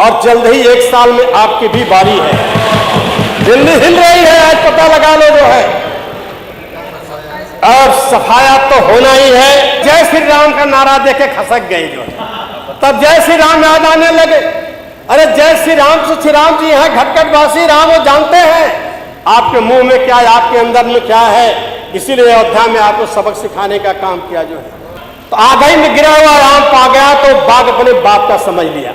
और जल्द ही 1 साल में आपकी भी बारी है। दिल्ली हिल रही है, आज पता लगा लो जो है। और सफाया तो होना ही है। जय श्री राम का नारा देके खसक गई जो है, तब जय श्री राम याद आने लगे। अरे जय श्री राम जी यहाँ घटघटवासी राम वो जानते हैं आपके मुंह में क्या है, आपके अंदर में क्या है। इसीलिए अयोध्या में आपको सबक सिखाने का काम किया जो है। तो आगई में गिरा हुआ राम पा गया तो बाघ अपने बाप का समझ लिया।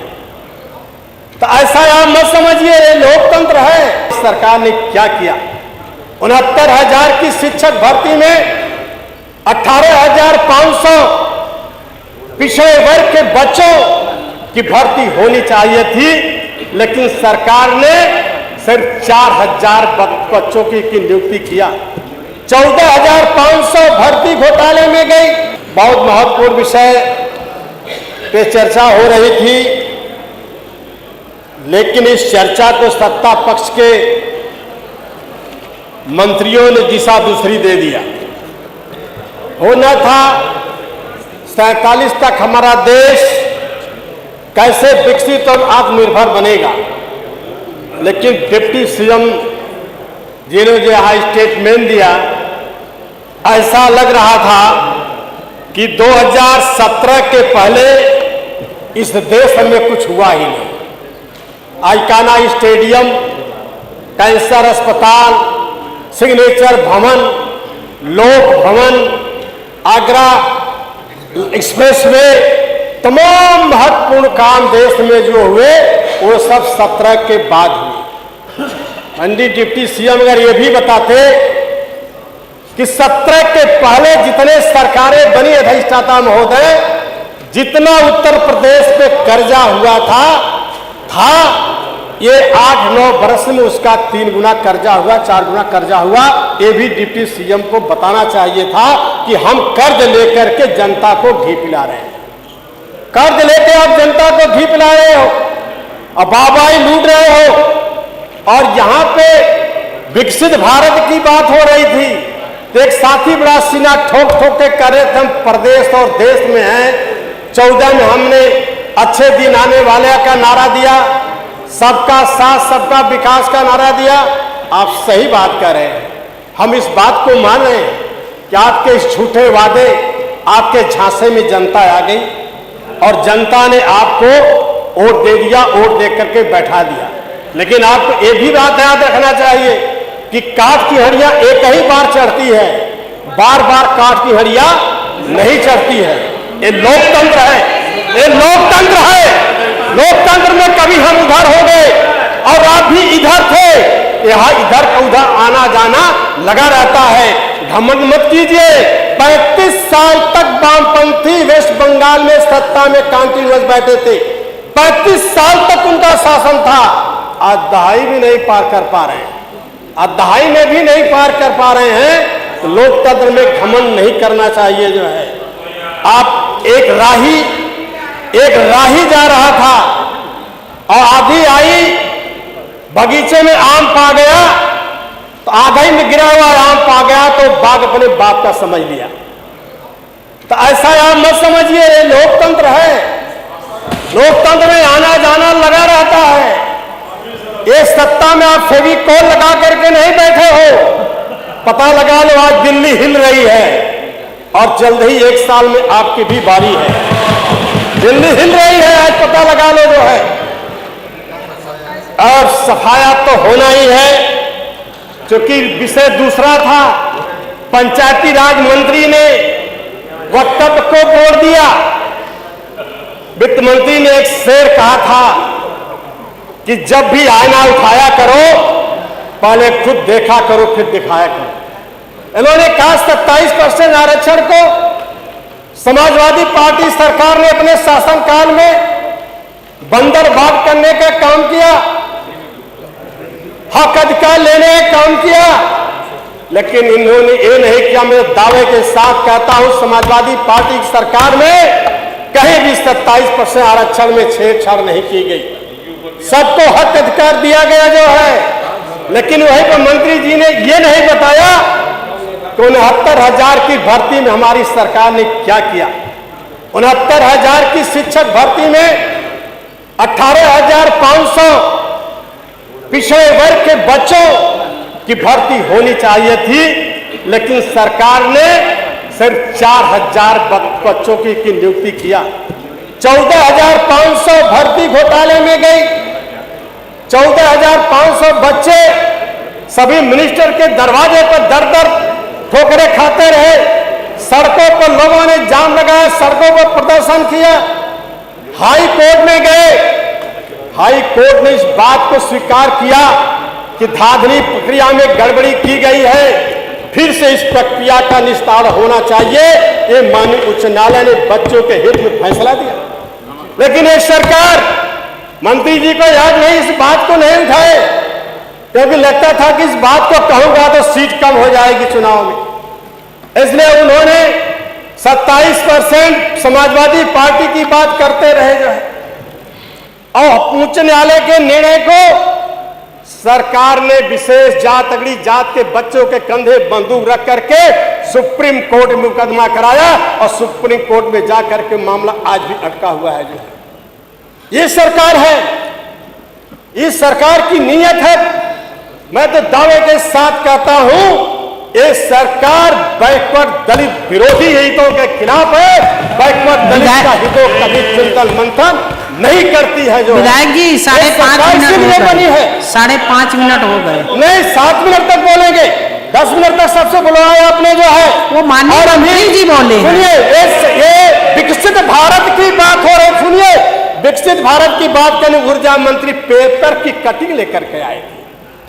तो ऐसा आप मत समझिए, ये लोकतंत्र है। सरकार ने क्या किया, 69,000 की शिक्षक भर्ती में 18,500 पिछड़े वर्ग के बच्चों की भर्ती होनी चाहिए थी, लेकिन सरकार ने सिर्फ 4,000 बच्चों की नियुक्ति किया। 14,500 भर्ती घोटाले में गई। बहुत महत्वपूर्ण विषय पे चर्चा हो रही थी, लेकिन इस चर्चा को सत्ता पक्ष के मंत्रियों ने दिशा दूसरी दे दिया। होना था 47 तक हमारा देश कैसे विकसित और आत्मनिर्भर बनेगा, लेकिन डिप्टी सीएम जिन्होंने जो स्टेटमेंट दिया, ऐसा लग रहा था कि 2017 के पहले इस देश में कुछ हुआ ही नहीं। आइकाना स्टेडियम, कैंसर अस्पताल, सिग्नेचर भवन, लोक भवन, आगरा एक्सप्रेसवे, तमाम महत्वपूर्ण काम देश में जो हुए वो सब 17 के बाद हुए। मंडी डिप्टी सीएम अगर ये भी बताते कि 17 के पहले जितने सरकारें बनी अधिष्ठाता महोदय, जितना उत्तर प्रदेश पे कर्जा हुआ था ये 8-9 वर्ष में उसका 3 गुना कर्जा हुआ, 4 गुना कर्जा हुआ। ये भी डिप्टी सीएम को बताना चाहिए था कि हम कर्ज लेकर के जनता को घी पिला रहे हैं। कर्ज लेके आप जनता को घी पिला रहे हो और बाबाई लूट रहे हो। और यहाँ पे विकसित भारत की बात हो रही थी तो एक साथी बड़ा सीना ठोक ठोक के कर रहे थे, हम प्रदेश और देश में हैं। 14 में हमने अच्छे दिन आने वाले का नारा दिया, सबका साथ सबका विकास का नारा दिया। आप सही बात कर रहे हैं, हम इस बात को मान रहे हैं कि आपके इस झूठे वादे, आपके झांसे में जनता आ गई और जनता ने आपको वोट दे दिया, वोट दे करके बैठा दिया। लेकिन आपको ये भी बात याद रखना चाहिए कि काठ की हड़ियां एक ही बार चढ़ती है, बार बार काठ की हड़ियां नहीं चढ़ती है। ये लोकतंत्र है, ये लोकतंत्र है। लोकतंत्र में कभी हम उधर हो गए और आप भी इधर थे, यहाँ इधर का उधर आना जाना लगा रहता है। घमंड मत कीजिए। 35 साल तक वामपंथी वेस्ट बंगाल में सत्ता में कंटिन्यूअस बैठे थे, 35 साल तक उनका शासन था। आज दहाई भी नहीं पार कर पा रहे हैं, आज दहाई में भी नहीं पार कर पा रहे हैं। तो लोकतंत्र में घमंड नहीं करना चाहिए जो है। आप एक राही जा रहा था और आधी आई, बगीचे में आम पा गया तो आगई में गिरा हुआ आम पा गया तो बाघ अपने बाप का समझ लिया। तो ऐसा आप मत समझिए, ये लोकतंत्र है। लोकतंत्र में आना जाना लगा रहता है। ये सत्ता में आप फेविकोल लगा करके नहीं बैठे हो। पता लगा लो, आज दिल्ली हिल रही है और जल्द ही 1 साल में आपकी भी बारी है। दिल्ली हिल रही है, आज पता लगा लो जो है। और सफाया तो होना ही है, क्योंकि विषय दूसरा था। पंचायती राज मंत्री ने वक्तव्य को मोड़ दिया। वित्त मंत्री ने एक शेर कहा था कि जब भी आईना उठाया करो, पहले खुद देखा करो फिर दिखाया करो। इन्होंने कहा 27% आरक्षण को समाजवादी पार्टी सरकार ने अपने शासनकाल में बंदरबांट करने का काम किया, हक अधिकार लेने का काम किया। लेकिन इन्होंने ये नहीं किया। मैं दावे के साथ कहता हूं, समाजवादी पार्टी की सरकार में कहीं भी 27% आरक्षण में छेड़छाड़ नहीं की गई। सबको हक अधिकार दिया गया जो है। लेकिन वहीं पर मंत्री जी ने ये नहीं बताया कि 69,000 की भर्ती में हमारी सरकार ने क्या किया। 69,000 की शिक्षक भर्ती में 18,500 पिछड़े वर्ग के बच्चों की भर्ती होनी चाहिए थी, लेकिन सरकार ने सिर्फ 4000 बच्चों की नियुक्ति किया। 14,500 भर्ती घोटाले में गई। 14,500 बच्चे सभी मिनिस्टर के दरवाजे पर दर दर ठोकरे खाते रहे। सड़कों पर लोगों ने जाम लगाया, सड़कों पर प्रदर्शन किया, हाई कोर्ट में गए। हाई कोर्ट ने इस बात को स्वीकार किया कि धांधली प्रक्रिया में गड़बड़ी की गई है, फिर से इस प्रक्रिया का निस्तारण होना चाहिए। ये माननीय उच्च न्यायालय ने बच्चों के हित में फैसला दिया, लेकिन ये सरकार मंत्री जी को याद नहीं, इस बात को नहीं उठाए, क्योंकि लगता था कि इस बात को कहूंगा तो सीट कम हो जाएगी चुनाव में। इसलिए उन्होंने 27% समाजवादी पार्टी की बात करते रहे जो है, और उच्च न्यायालय के निर्णय को सरकार ने विशेष जात अगड़ी जात के बच्चों के कंधे बंदूक रख करके सुप्रीम कोर्ट में मुकदमा कराया, और सुप्रीम कोर्ट में जाकर के मामला आज भी अटका हुआ है। जो है ये सरकार है, इस सरकार की नीयत है। मैं तो दावे के साथ कहता हूं, ये सरकार बैकवर्ड दलित विरोधी हितों के खिलाफ है। बैकवर्ड दलित का हितों कभी चिंतन मंथन नहीं करती है। जो विधायक जी 5.5 मिनट बनी है, 5.5 मिनट हो गए। नहीं, 7 मिनट तक बोलेंगे, 10 मिनट तक सबसे बुलवाया आपने जो है वो माननीय मंत्री जी बोले। सुनिए, ये विकसित भारत की बात हो रही। सुनिए, विकसित भारत की बात करने ऊर्जा मंत्री पेपर की कटिंग लेकर के आए थे।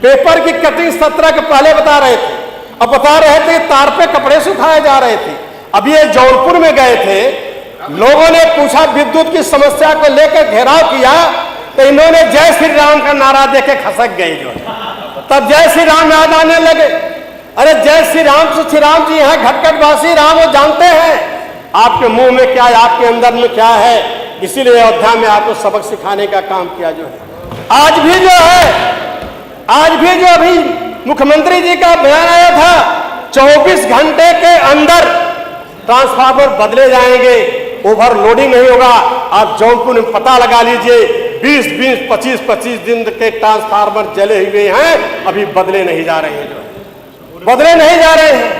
पेपर की कटिंग 17 के पहले बता रहे थे, अब बता रहे थे तार पे कपड़े सुखाए जा रहे थे। अभी ये जौनपुर में गए थे, लोगों ने पूछा विद्युत की समस्या को लेकर घेराव किया, तो इन्होंने जय श्री राम का नारा देके खसक गए। जो तब जय श्री राम याद आने लगे। अरे जय श्री राम जी हैं, घटघटवासी राम वो जानते हैं आपके मुंह में क्या है, आपके अंदर में क्या है। इसीलिए अयोध्या में आपको सबक सिखाने का काम किया। जो है आज भी जो है, आज भी जो अभी मुख्यमंत्री जी का बयान आया था, 24 घंटे के अंदर ट्रांसफार्मर बदले जाएंगे, ओवरलोडिंग नहीं होगा। आप जौनपुर में पता लगा लीजिए, 20-20, 25-25 दिन के ट्रांसफार्मर जले हुए हैं, अभी बदले नहीं जा रहे हैं। जो बदले नहीं जा रहे हैं,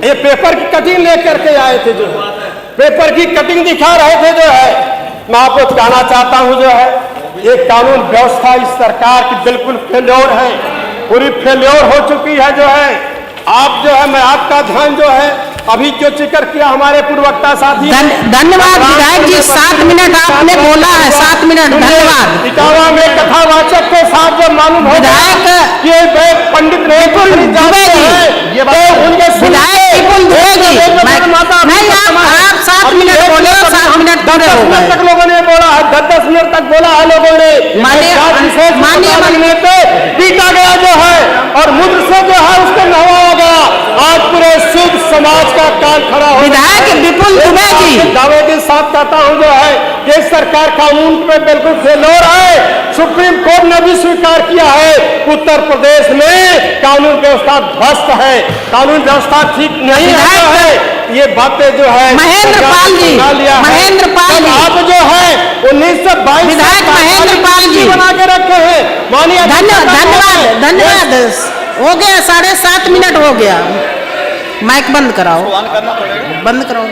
ये पेपर की कटिंग लेकर के आए थे। जो है पेपर की कटिंग दिखा रहे थे। जो है मैं आपको कहना चाहता हूं, जो है ये कानून व्यवस्था इस सरकार की बिल्कुल फेल्योर है, पूरी फेल्योर हो चुकी है। जो है आप जो है, मैं आपका ध्यान जो है अभी जो जिक्र किया हमारे पूर्ववक्ता साथी। धन्यवाद विधायक जी, 7 मिनट आपने बोला है, 7 मिनट। धन्यवाद। इटावा में कथावाचक के साथ जो मालूम हो विधायक पंडित विपुल दुबे जी, नहीं आप 7 मिनट बोले, 7 मिनट 10 मिनट तक लोगों ने बोला है, 10 मिनट तक बोला है लोगों ने। माननीय पे पीटा गया जो है, और मुद्र से जो है उसको नहवाया गया। आज पूरे सिख समाज का कान खड़ा हो। विधायक विपुल दुबे जी, दावे के साथ कहता हूं, जो है ये सरकार कानून पे बिल्कुल फेल्योर है। सुप्रीम कोर्ट ने भी स्वीकार किया है, उत्तर प्रदेश में कानून व्यवस्था ध्वस्त है, कानून व्यवस्था ठीक नहीं है। ये बातें जो है महेंद्र पाल जी, महेंद्र पाल जी, आप जो है 1922 विधायक महेंद्र पाल जी बना के रखे हैं। मानिए धन्यवाद, धन्यवाद। हो गया, 7.5 मिनट हो गया। माइक बंद कराओ, बंद कराओ।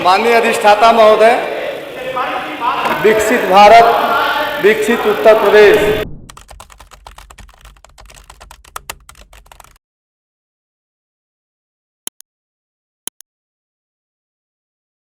माननीय अधिष्ठाता महोदय, विकसित भारत, विकसित उत्तर प्रदेश।